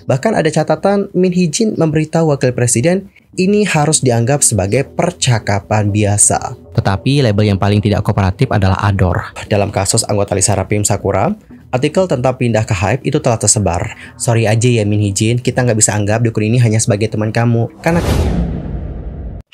Bahkan ada catatan Min Hee-jin memberitahu wakil presiden ini harus dianggap sebagai percakapan biasa. Tetapi label yang paling tidak kooperatif adalah Ador. Dalam kasus anggota Lisa Rapim Sakura, artikel tentang pindah ke Hype itu telah tersebar. Sorry aja ya Min Hee-jin, kita nggak bisa anggap dukun ini hanya sebagai teman kamu. Karena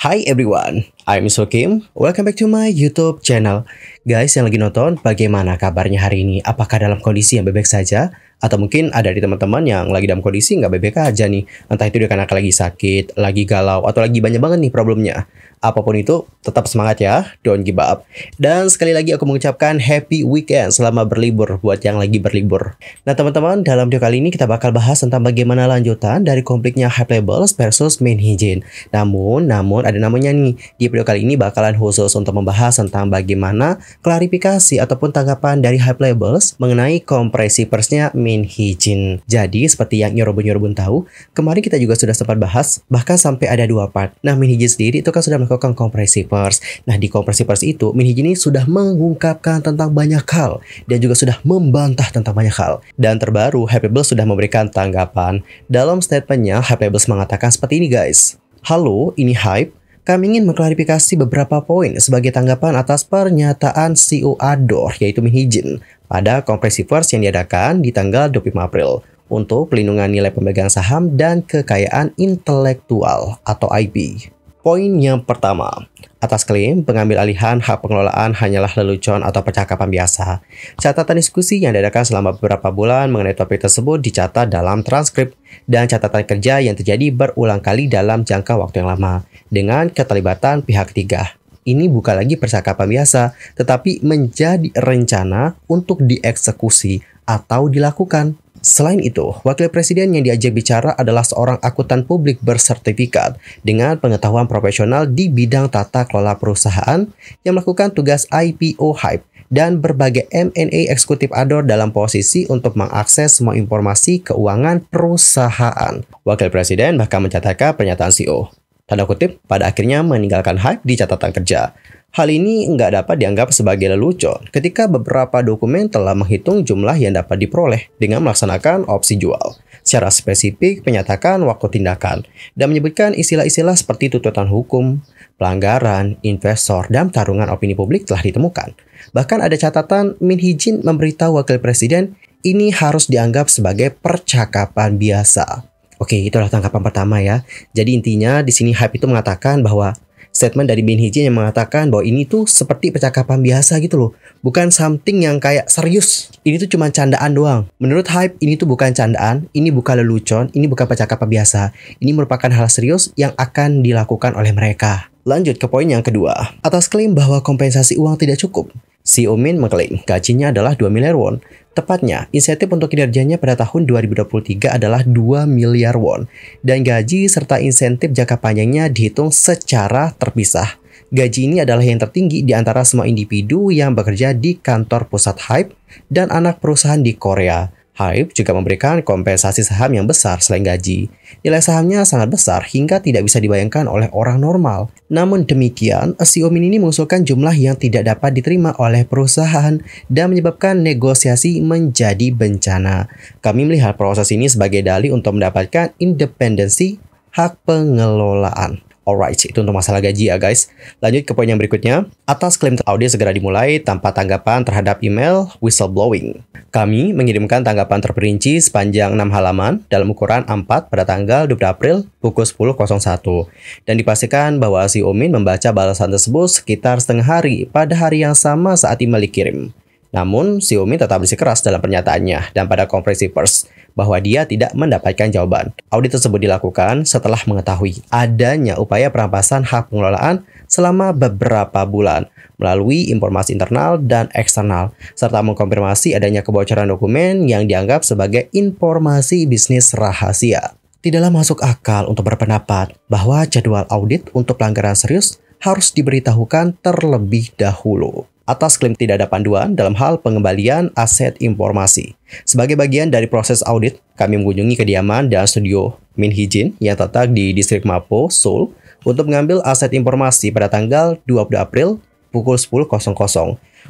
Hi everyone, I'm Mr. Kim. Welcome back to my YouTube channel. Guys yang lagi nonton, bagaimana kabarnya hari ini? Apakah dalam kondisi yang baik-baik saja? Atau mungkin ada di teman-teman yang lagi dalam kondisi nggak baik-baik aja nih. Entah itu dia karena lagi sakit, lagi galau, atau lagi banyak banget nih problemnya. Apapun itu, tetap semangat ya, don't give up. Dan sekali lagi aku mengucapkan happy weekend selama berlibur buat yang lagi berlibur. Nah teman-teman, dalam video kali ini kita bakal bahas tentang bagaimana lanjutan dari konfliknya Hype Labels versus Min Hee-jin. Namun ada namanya nih. Di video kali ini bakalan khusus untuk membahas tentang bagaimana klarifikasi ataupun tanggapan dari Hype Labels mengenai kompresi persnya Min Hee-jin. Jadi seperti yang Yorobun tahu, kemarin kita juga sudah sempat bahas, bahkan sampai ada 2 part. Nah Min Hee-jin sendiri itu kan sudah melakukan kompresi pers. Nah di kompresi pers itu Min Hee-jin ini sudah mengungkapkan tentang banyak hal dan juga sudah membantah tentang banyak hal. Dan terbaru Hype Labels sudah memberikan tanggapan. Dalam statementnya Hype Labels mengatakan seperti ini guys. Halo, ini Hype. Kami ingin mengklarifikasi beberapa poin sebagai tanggapan atas pernyataan CEO Ador yaitu Min Hee-jin pada kompresi pers yang diadakan di tanggal 25 April untuk pelindungan nilai pemegang saham dan kekayaan intelektual atau IP. Poin yang pertama, atas klaim pengambil alihan hak pengelolaan hanyalah lelucon atau percakapan biasa. Catatan diskusi yang diadakan selama beberapa bulan mengenai topik tersebut dicatat dalam transkrip dan catatan kerja yang terjadi berulang kali dalam jangka waktu yang lama dengan keterlibatan pihak ketiga. Ini bukan lagi percakapan biasa, tetapi menjadi rencana untuk dieksekusi atau dilakukan. Selain itu, wakil presiden yang diajak bicara adalah seorang akuntan publik bersertifikat dengan pengetahuan profesional di bidang tata kelola perusahaan yang melakukan tugas IPO Hype dan berbagai M&A eksekutif Ador dalam posisi untuk mengakses semua informasi keuangan perusahaan. Wakil presiden bahkan mencatatkan pernyataan CEO, tanda kutip, pada akhirnya meninggalkan Hype di catatan kerja. Hal ini nggak dapat dianggap sebagai lelucon ketika beberapa dokumen telah menghitung jumlah yang dapat diperoleh dengan melaksanakan opsi jual. Secara spesifik menyatakan waktu tindakan dan menyebutkan istilah-istilah seperti tuntutan hukum, pelanggaran, investor, dan pertarungan opini publik telah ditemukan. Bahkan ada catatan Min Hee-jin memberitahu wakil presiden ini harus dianggap sebagai percakapan biasa. Oke, itulah tanggapan pertama ya. Jadi intinya di sini Hype itu mengatakan bahwa statement dari Min Hee-jin yang mengatakan bahwa ini tuh seperti percakapan biasa gitu loh. Bukan something yang kayak serius. Ini tuh cuma candaan doang. Menurut Hype, ini tuh bukan candaan, ini bukan lelucon, ini bukan percakapan biasa. Ini merupakan hal serius yang akan dilakukan oleh mereka. Lanjut ke poin yang kedua. Atas klaim bahwa kompensasi uang tidak cukup, CEO Min mengklaim gajinya adalah 2 miliar won. Tepatnya, insentif untuk kinerjanya pada tahun 2023 adalah 2 miliar won. Dan gaji serta insentif jangka panjangnya dihitung secara terpisah. Gaji ini adalah yang tertinggi di antara semua individu yang bekerja di kantor pusat Hype dan anak perusahaan di Korea. Hype juga memberikan kompensasi saham yang besar selain gaji. Nilai sahamnya sangat besar hingga tidak bisa dibayangkan oleh orang normal. Namun demikian, CEO Min ini mengusulkan jumlah yang tidak dapat diterima oleh perusahaan dan menyebabkan negosiasi menjadi bencana. Kami melihat proses ini sebagai dalih untuk mendapatkan independensi hak pengelolaan. Alright, itu untuk masalah gaji ya guys. Lanjut ke poin yang berikutnya. Atas klaim audit segera dimulai tanpa tanggapan terhadap email whistleblowing. Kami mengirimkan tanggapan terperinci sepanjang 6 halaman dalam ukuran A4 pada tanggal 20 April pukul 10.01. Dan dipastikan bahwa CEO Min membaca balasan tersebut sekitar setengah hari pada hari yang sama saat email dikirim. Namun, CEO Min tetap bersikeras dalam pernyataannya dan pada konferensi pers bahwa dia tidak mendapatkan jawaban. Audit tersebut dilakukan setelah mengetahui adanya upaya perampasan hak pengelolaan selama beberapa bulan melalui informasi internal dan eksternal, serta mengkonfirmasi adanya kebocoran dokumen yang dianggap sebagai informasi bisnis rahasia. Tidaklah masuk akal untuk berpendapat bahwa jadwal audit untuk pelanggaran serius harus diberitahukan terlebih dahulu. Atas klaim tidak ada panduan dalam hal pengembalian aset informasi. Sebagai bagian dari proses audit, kami mengunjungi kediaman dan studio Min Hee-jin yang terletak di distrik Mapo, Seoul, untuk mengambil aset informasi pada tanggal 20 April pukul 10.00.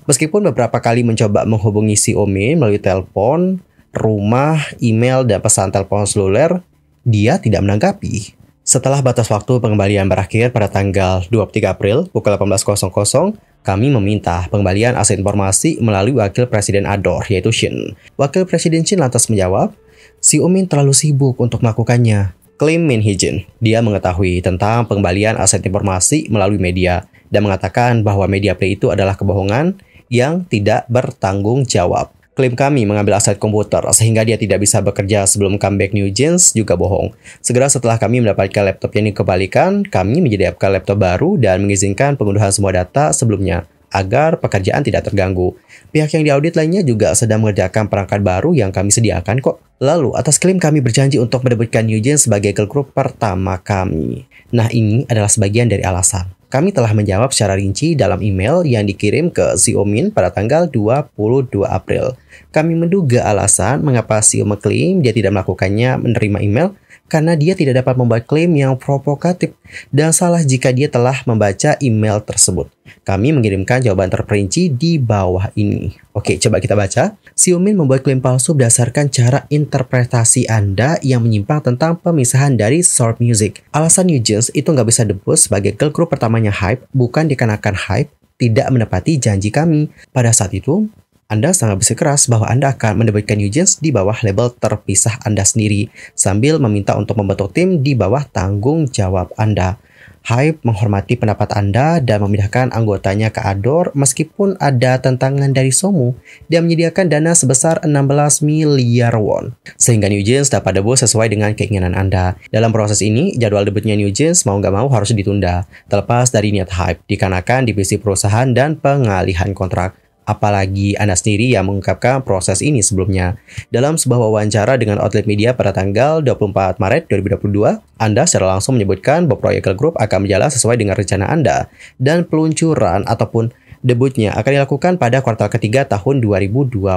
Meskipun beberapa kali mencoba menghubungi CEO Min melalui telepon, rumah, email, dan pesan telepon seluler, dia tidak menanggapi. Setelah batas waktu pengembalian berakhir pada tanggal 23 April pukul 18.00, kami meminta pengembalian aset informasi melalui Wakil Presiden Ador, yaitu Shin. Wakil Presiden Shin lantas menjawab, si Umin terlalu sibuk untuk melakukannya. Klaim Min Hee-jin, dia mengetahui tentang pengembalian aset informasi melalui media dan mengatakan bahwa media play itu adalah kebohongan yang tidak bertanggung jawab. Klaim kami mengambil aset komputer sehingga dia tidak bisa bekerja sebelum comeback New Jeans juga bohong. Segera setelah kami mendapatkan laptop yang dikembalikan, kami menyediakan laptop baru dan mengizinkan pengunduhan semua data sebelumnya agar pekerjaan tidak terganggu. Pihak yang diaudit lainnya juga sedang mengerjakan perangkat baru yang kami sediakan kok. Lalu, atas klaim kami berjanji untuk mendebutkan New Jeans sebagai girl group pertama kami. Nah, ini adalah sebagian dari alasan. Kami telah menjawab secara rinci dalam email yang dikirim ke Si Omin pada tanggal 22 April. Kami menduga alasan mengapa Si O mengklaim dia tidak melakukannya menerima email karena dia tidak dapat membuat klaim yang provokatif dan salah jika dia telah membaca email tersebut. Kami mengirimkan jawaban terperinci di bawah ini. Oke, coba kita baca. Si Omin membuat klaim palsu berdasarkan cara interpretasi Anda yang menyimpang tentang pemisahan dari Sword Music. Alasan New Jeans itu nggak bisa debut sebagai girl group pertamanya Hype bukan dikarenakan Hype tidak menepati janji kami. Pada saat itu, Anda sangat bersikeras bahwa Anda akan mendebutkan New Jeans di bawah label terpisah Anda sendiri, sambil meminta untuk membentuk tim di bawah tanggung jawab Anda. Hype menghormati pendapat Anda dan memindahkan anggotanya ke Ador meskipun ada tantangan dari Somu dan menyediakan dana sebesar 16 miliar won. Sehingga New Jeans dapat debut sesuai dengan keinginan Anda. Dalam proses ini, jadwal debutnya New Jeans mau nggak mau harus ditunda, terlepas dari niat Hype, dikarenakan divisi perusahaan dan pengalihan kontrak. Apalagi Anda sendiri yang mengungkapkan proses ini sebelumnya. Dalam sebuah wawancara dengan outlet media pada tanggal 24 Maret 2022, Anda secara langsung menyebutkan bahwa proyek girl group akan berjalan sesuai dengan rencana Anda dan peluncuran ataupun debutnya akan dilakukan pada kuartal ketiga tahun 2022.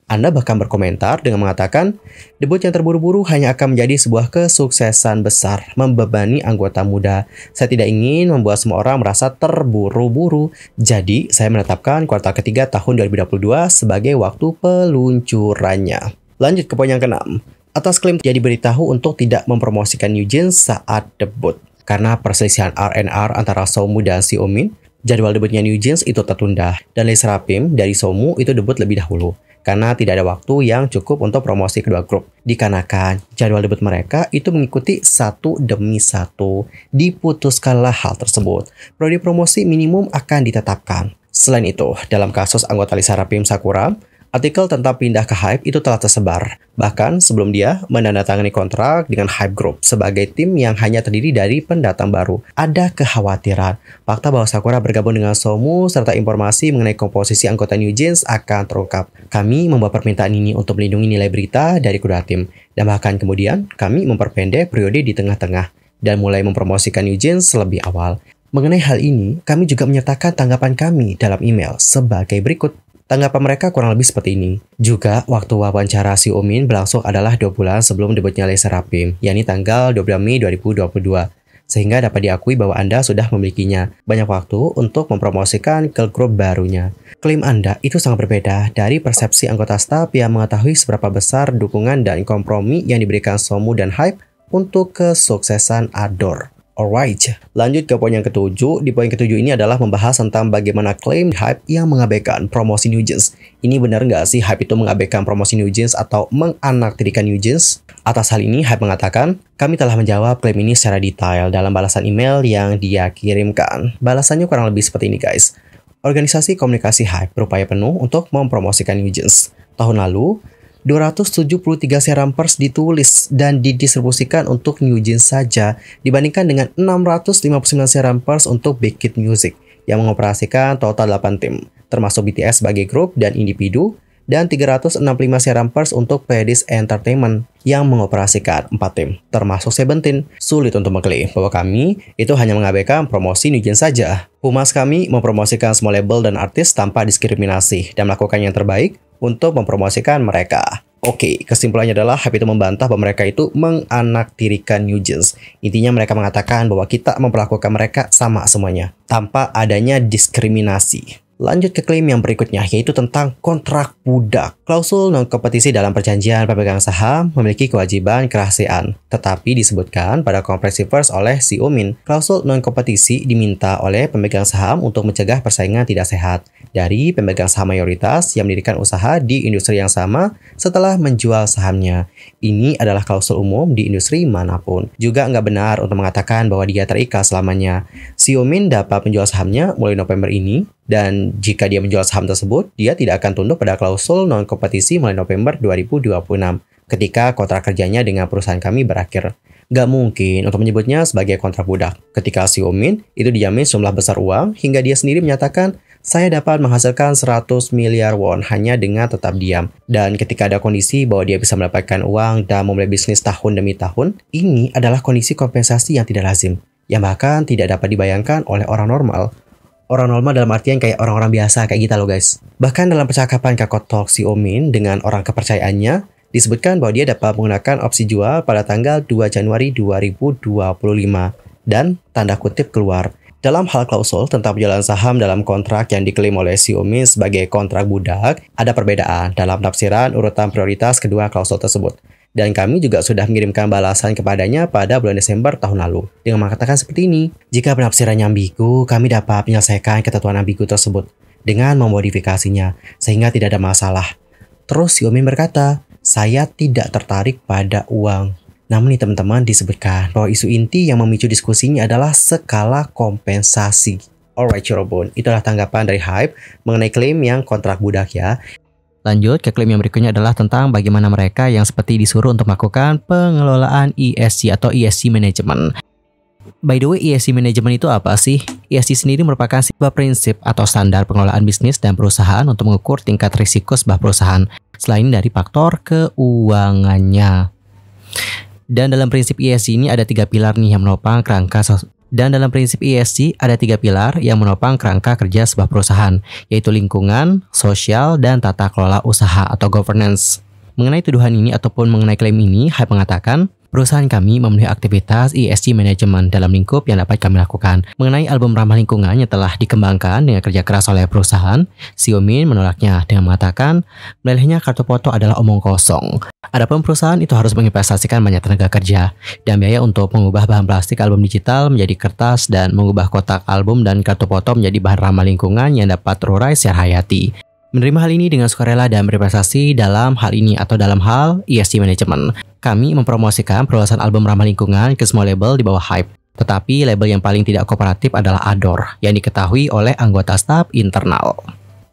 Anda bahkan berkomentar dengan mengatakan, debut yang terburu-buru hanya akan menjadi sebuah kesuksesan besar, membebani anggota muda. Saya tidak ingin membuat semua orang merasa terburu-buru. Jadi, saya menetapkan kuartal ketiga tahun 2022 sebagai waktu peluncurannya. Lanjut ke poin yang ke-6. Atas klaim dia diberitahu untuk tidak mempromosikan New Jeans saat debut. Karena perselisihan R&R antara Somu dan Si Omin, jadwal debutnya New Jeans itu tertunda. Dan Lee Serapim dari Somu itu debut lebih dahulu. Karena tidak ada waktu yang cukup untuk promosi kedua grup. Dikarenakan jadwal debut mereka itu mengikuti satu demi satu. Diputuskanlah hal tersebut. Periode promosi minimum akan ditetapkan. Selain itu, dalam kasus anggota Lee Serapim Sakura, artikel tentang pindah ke Hype itu telah tersebar. Bahkan sebelum dia menandatangani kontrak dengan Hype Group sebagai tim yang hanya terdiri dari pendatang baru. Ada kekhawatiran fakta bahwa Sakura bergabung dengan Somu serta informasi mengenai komposisi anggota New Jeans akan terungkap. Kami membuat permintaan ini untuk melindungi nilai berita dari kedua tim. Dan bahkan kemudian kami memperpendek periode di tengah-tengah dan mulai mempromosikan New Jeans lebih awal. Mengenai hal ini, kami juga menyatakan tanggapan kami dalam email sebagai berikut. Tanggapan mereka kurang lebih seperti ini. Juga, waktu wawancara Si Omin berlangsung adalah 2 bulan sebelum debutnya Lee Serapim, yakni tanggal 12 Mei 2022. Sehingga dapat diakui bahwa Anda sudah memilikinya banyak waktu untuk mempromosikan girl group barunya. Klaim Anda itu sangat berbeda dari persepsi anggota staf yang mengetahui seberapa besar dukungan dan kompromi yang diberikan Somu dan Hype untuk kesuksesan Ador. Alright, lanjut ke poin yang ke-7. Di poin ke-7 ini adalah membahas tentang bagaimana klaim Hype yang mengabaikan promosi New Jeans. Ini benar nggak sih Hype itu mengabaikan promosi New Jeans atau menganaktirikan New Jeans? Atas hal ini, Hype mengatakan, kami telah menjawab klaim ini secara detail dalam balasan email yang dia kirimkan. Balasannya kurang lebih seperti ini guys. Organisasi komunikasi Hype berupaya penuh untuk mempromosikan New Jeans. Tahun lalu, 273 serum pers ditulis dan didistribusikan untuk New Jeans saja dibandingkan dengan 659 serum pers untuk Big Hit Music yang mengoperasikan total 8 tim, termasuk BTS sebagai grup dan individu, dan 365 serum pers untuk Pledis Entertainment yang mengoperasikan 4 tim, termasuk Seventeen. Sulit untuk mengklaim bahwa kami itu hanya mengabaikan promosi New Jeans saja. Humas kami mempromosikan semua label dan artis tanpa diskriminasi dan melakukan yang terbaik untuk mempromosikan mereka. Oke, kesimpulannya adalah Hype itu membantah bahwa mereka itu menganaktirikan New Jeans. Intinya mereka mengatakan bahwa kita memperlakukan mereka sama semuanya, tanpa adanya diskriminasi. Lanjut ke klaim yang berikutnya, yaitu tentang kontrak budak. Klausul non-kompetisi dalam perjanjian pemegang saham memiliki kewajiban kerahasiaan, tetapi disebutkan pada konferensi pers oleh CEO Min. Klausul non-kompetisi diminta oleh pemegang saham untuk mencegah persaingan tidak sehat dari pemegang saham mayoritas yang mendirikan usaha di industri yang sama setelah menjual sahamnya. Ini adalah klausul umum di industri manapun. Juga nggak benar untuk mengatakan bahwa dia terikat selamanya. CEO Min dapat menjual sahamnya mulai November ini, dan jika dia menjual saham tersebut, dia tidak akan tunduk pada klausul non-kompetisi mulai November 2026 ketika kontrak kerjanya dengan perusahaan kami berakhir. Gak mungkin untuk menyebutnya sebagai kontrak budak. Ketika CEO Min itu dijamin sejumlah besar uang hingga dia sendiri menyatakan, saya dapat menghasilkan 100 miliar won hanya dengan tetap diam. Dan ketika ada kondisi bahwa dia bisa mendapatkan uang dan memulai bisnis tahun demi tahun, ini adalah kondisi kompensasi yang tidak lazim, yang bahkan tidak dapat dibayangkan oleh orang normal. Orang normal dalam artian kayak orang-orang biasa kayak kita loh guys. Bahkan dalam percakapan Kakao Talk CEO Min dengan orang kepercayaannya, disebutkan bahwa dia dapat menggunakan opsi jual pada tanggal 2 Januari 2025 dan tanda kutip keluar. Dalam hal klausul tentang penjualan saham dalam kontrak yang diklaim oleh CEO Min sebagai kontrak budak, ada perbedaan dalam tafsiran urutan prioritas kedua klausul tersebut. Dan kami juga sudah mengirimkan balasan kepadanya pada bulan Desember tahun lalu dengan mengatakan seperti ini. Jika penafsirannya ambigu, kami dapat menyelesaikan ketentuan ambigu tersebut dengan memodifikasinya sehingga tidak ada masalah. Terus CEO Min berkata, saya tidak tertarik pada uang. Namun nih teman-teman, disebutkan bahwa isu inti yang memicu diskusinya adalah skala kompensasi. Alright Yorobun, itulah tanggapan dari Hype mengenai klaim yang kontrak budak ya. Lanjut ke klaim yang berikutnya adalah tentang bagaimana mereka yang seperti disuruh untuk melakukan pengelolaan ESG atau ESG Management. By the way, ESG Management itu apa sih? ESG sendiri merupakan sebuah prinsip atau standar pengelolaan bisnis dan perusahaan untuk mengukur tingkat risiko sebuah perusahaan, selain dari faktor keuangannya. Dan dalam prinsip ESG ini ada 3 pilar nih yang menopang kerangka kerja sebuah perusahaan, yaitu lingkungan, sosial, dan tata kelola usaha atau governance. Mengenai tuduhan ini ataupun mengenai klaim ini, Hype mengatakan, perusahaan kami memenuhi aktivitas ESG Management dalam lingkup yang dapat kami lakukan. Mengenai album ramah lingkungan yang telah dikembangkan dengan kerja keras oleh perusahaan, CEO Min menolaknya dengan mengatakan, melelehnya kartu foto adalah omong kosong. Adapun perusahaan itu harus menginvestasikan banyak tenaga kerja dan biaya untuk mengubah bahan plastik album digital menjadi kertas dan mengubah kotak album dan kartu foto menjadi bahan ramah lingkungan yang dapat terurai secara hayati. Menerima hal ini dengan sukarela dan berinvestasi dalam hal ini atau dalam hal ESG Management. Kami mempromosikan perluasan album ramah lingkungan ke semua label di bawah Hype. Tetapi label yang paling tidak kooperatif adalah Adore, yang diketahui oleh anggota staf internal.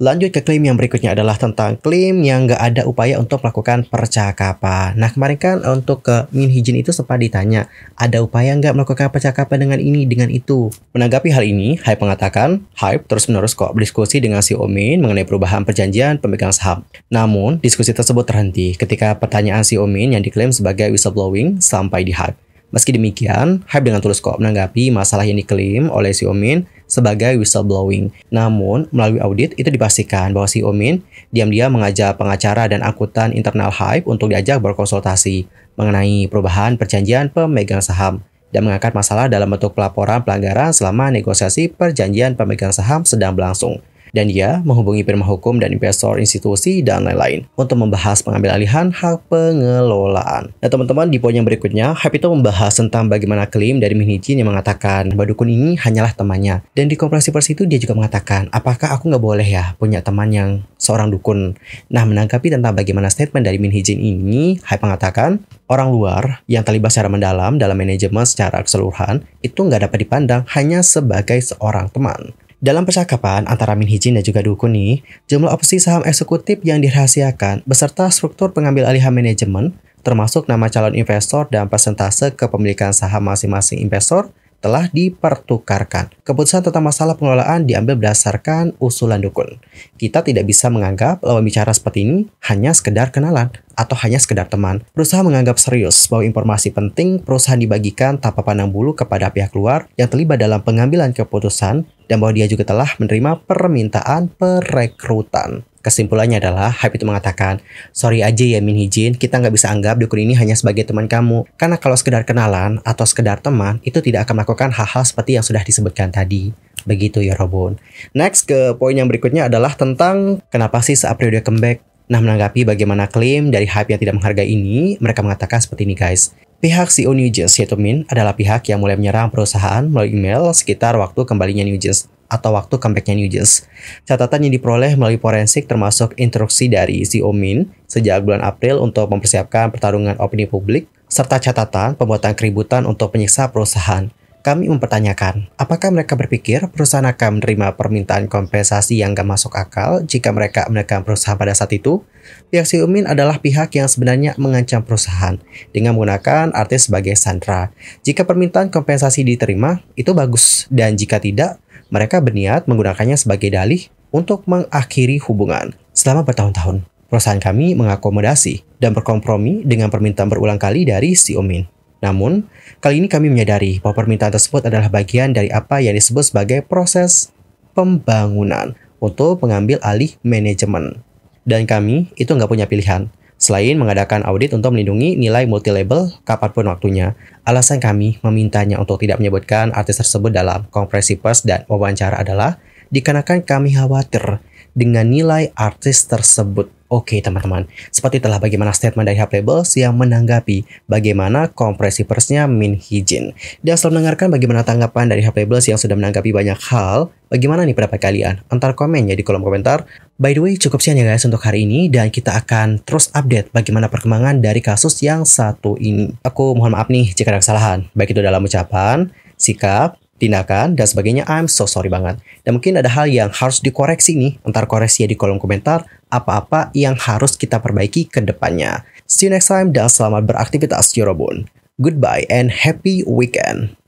Lanjut ke klaim yang berikutnya adalah tentang klaim yang nggak ada upaya untuk melakukan percakapan. Nah kemarin kan untuk ke Min Hee-jin itu sempat ditanya, ada upaya nggak melakukan percakapan dengan ini, dengan itu. Menanggapi hal ini, Hype mengatakan, Hype terus-menerus kok berdiskusi dengan CEO Min mengenai perubahan perjanjian pemegang saham. Namun, diskusi tersebut terhenti ketika pertanyaan CEO Min yang diklaim sebagai whistleblowing sampai di Hype. Meski demikian, Hype dengan tulus kok menanggapi masalah yang diklaim oleh CEO Min sebagai whistleblowing. Namun, melalui audit itu dipastikan bahwa CEO Min diam-diam mengajak pengacara dan akuntan internal Hype untuk diajak berkonsultasi mengenai perubahan perjanjian pemegang saham dan mengangkat masalah dalam bentuk pelaporan pelanggaran selama negosiasi perjanjian pemegang saham sedang berlangsung. Dan dia menghubungi firma hukum dan investor institusi dan lain-lain untuk membahas pengambil alihan hak pengelolaan. Nah teman-teman, di poin yang berikutnya, Hype itu membahas tentang bagaimana klaim dari Min Hee-jin yang mengatakan bahwa dukun ini hanyalah temannya. Dan di konferensi pers itu dia juga mengatakan, apakah aku nggak boleh ya punya teman yang seorang dukun? Nah menanggapi tentang bagaimana statement dari Min Hee-jin ini, Hype mengatakan, orang luar yang terlibat secara mendalam dalam manajemen secara keseluruhan itu nggak dapat dipandang hanya sebagai seorang teman. Dalam percakapan antara Min Hee-jin dan juga dukun nih, jumlah opsi saham eksekutif yang dirahasiakan beserta struktur pengambil alihan manajemen, termasuk nama calon investor dan persentase kepemilikan saham masing-masing investor, telah dipertukarkan. Keputusan tentang masalah pengelolaan diambil berdasarkan usulan dukun. Kita tidak bisa menganggap lawan bicara seperti ini hanya sekedar kenalan atau hanya sekedar teman. Perusahaan menganggap serius bahwa informasi penting perusahaan dibagikan tanpa pandang bulu kepada pihak luar yang terlibat dalam pengambilan keputusan dan bahwa dia juga telah menerima permintaan perekrutan. Kesimpulannya adalah, Hype itu mengatakan, sorry aja ya Min Hee-jin, kita nggak bisa anggap dukun ini hanya sebagai teman kamu. Karena kalau sekedar kenalan atau sekedar teman, itu tidak akan melakukan hal-hal seperti yang sudah disebutkan tadi. Begitu ya Robun. Next ke poin yang berikutnya adalah tentang kenapa sih saat periode comeback Nah, menanggapi bagaimana klaim dari hype yang tidak menghargai ini, mereka mengatakan seperti ini guys. Pihak CEO NewJeans yaitu Min adalah pihak yang mulai menyerang perusahaan melalui email sekitar waktu kembalinya NewJeans atau waktu comebacknya NewJeans. Catatan yang diperoleh melalui forensik termasuk instruksi dari CEO Min sejak bulan April untuk mempersiapkan pertarungan opini publik, serta catatan pembuatan keributan untuk penyiksa perusahaan. Kami mempertanyakan, apakah mereka berpikir perusahaan akan menerima permintaan kompensasi yang gak masuk akal jika mereka menekan perusahaan pada saat itu? Pihak CEO Min adalah pihak yang sebenarnya mengancam perusahaan dengan menggunakan artis sebagai sandera. Jika permintaan kompensasi diterima, itu bagus. Dan jika tidak, mereka berniat menggunakannya sebagai dalih untuk mengakhiri hubungan. Selama bertahun-tahun, perusahaan kami mengakomodasi dan berkompromi dengan permintaan berulang kali dari CEO Min. Namun, kali ini kami menyadari bahwa permintaan tersebut adalah bagian dari apa yang disebut sebagai proses pembangunan untuk mengambil alih manajemen. Dan kami itu nggak punya pilihan, selain mengadakan audit untuk melindungi nilai multi-label kapanpun waktunya. Alasan kami memintanya untuk tidak menyebutkan artis tersebut dalam konferensi pers dan wawancara adalah dikarenakan kami khawatir dengan nilai artis tersebut. Oke teman-teman, seperti itulah bagaimana statement dari Hype Labels yang menanggapi bagaimana konferensi persnya Min Hee-jin. Dan setelah mendengarkan bagaimana tanggapan dari Hype Labels yang sudah menanggapi banyak hal, bagaimana nih pendapat kalian? Antar komennya di kolom komentar. By the way, cukup sekian ya guys untuk hari ini, dan kita akan terus update bagaimana perkembangan dari kasus yang satu ini. Aku mohon maaf nih jika ada kesalahan, baik itu dalam ucapan, sikap, tindakan, dan sebagainya. I'm so sorry banget. Dan mungkin ada hal yang harus dikoreksi nih. Entar koreksi ya di kolom komentar. Apa-apa yang harus kita perbaiki ke depannya. See you next time dan selamat beraktivitas Yorobun. Goodbye and happy weekend.